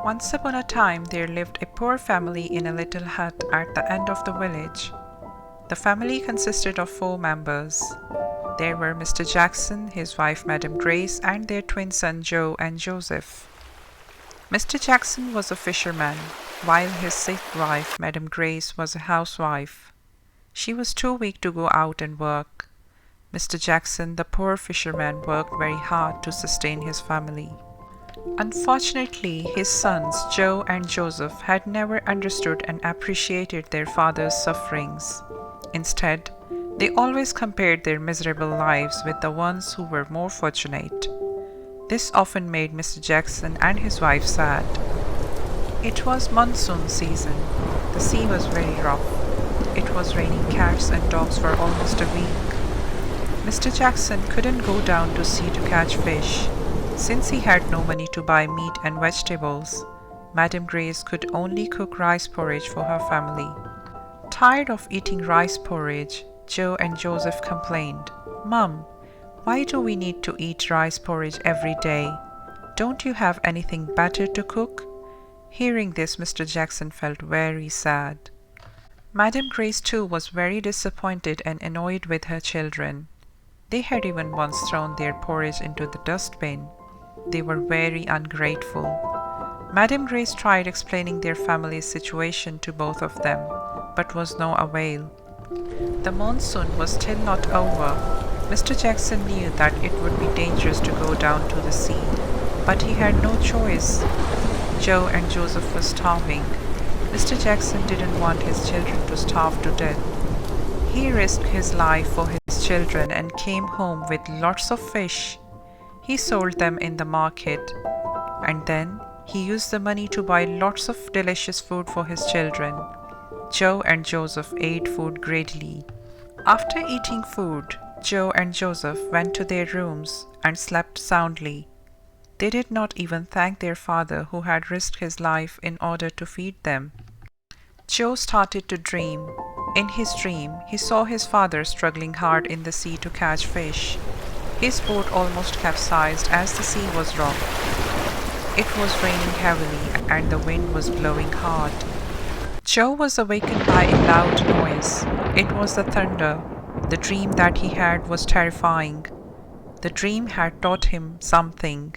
Once upon a time there lived a poor family in a little hut at the end of the village. The family consisted of 4 members. There were Mr. Jackson, his wife Madam Grace, and their twin sons Joe and Joseph. Mr. Jackson was a fisherman, while his sick wife Madam Grace was a housewife. She was too weak to go out and work. Mr. Jackson, the poor fisherman, worked very hard to sustain his family. Unfortunately, his sons, Joe and Joseph, had never understood and appreciated their father's sufferings. Instead, they always compared their miserable lives with the ones who were more fortunate. This often made Mr. Jackson and his wife sad. It was monsoon season. The sea was very rough. It was raining cats and dogs for almost a week. Mr. Jackson couldn't go down to sea to catch fish. Since he had no money to buy meat and vegetables, Madam Grace could only cook rice porridge for her family. Tired of eating rice porridge, Joe and Joseph complained, "Mum, why do we need to eat rice porridge every day? Don't you have anything better to cook?" Hearing this, Mr. Jackson felt very sad. Madam Grace too was very disappointed and annoyed with her children. They had even once thrown their porridge into the dustbin. They were very ungrateful. Madam Grace tried explaining their family's situation to both of them, but was no avail. The monsoon was still not over. Mr. Jackson knew that it would be dangerous to go down to the sea, but he had no choice. Joe and Joseph were starving. Mr. Jackson didn't want his children to starve to death. He risked his life for his children and came home with lots of fish. He sold them in the market, and then he used the money to buy lots of delicious food for his children. Joe and Joseph ate food greedily. After eating food, Joe and Joseph went to their rooms and slept soundly. They did not even thank their father who had risked his life in order to feed them. Joe started to dream. In his dream, he saw his father struggling hard in the sea to catch fish. His boat almost capsized as the sea was rough. It was raining heavily and the wind was blowing hard. Joe was awakened by a loud noise. It was the thunder. The dream that he had was terrifying. The dream had taught him something.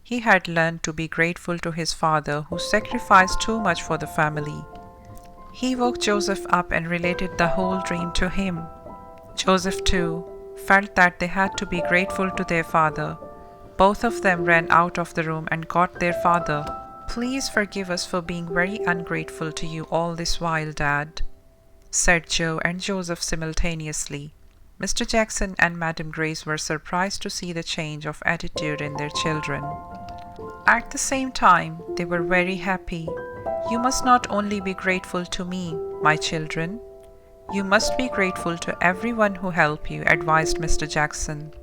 He had learned to be grateful to his father who sacrificed too much for the family. He woke Joseph up and related the whole dream to him. Joseph, too, felt that they had to be grateful to their father. Both of them ran out of the room and got their father. "Please forgive us for being very ungrateful to you all this while, Dad," said Joe and Joseph simultaneously. Mr. Jackson and Madam Grace were surprised to see the change of attitude in their children. At the same time, they were very happy. "You must not only be grateful to me, my children. You must be grateful to everyone who helped you," advised Mr. Jackson.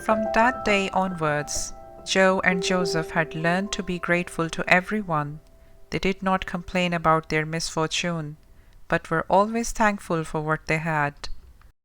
From that day onwards, Joe and Joseph had learned to be grateful to everyone. They did not complain about their misfortune, but were always thankful for what they had.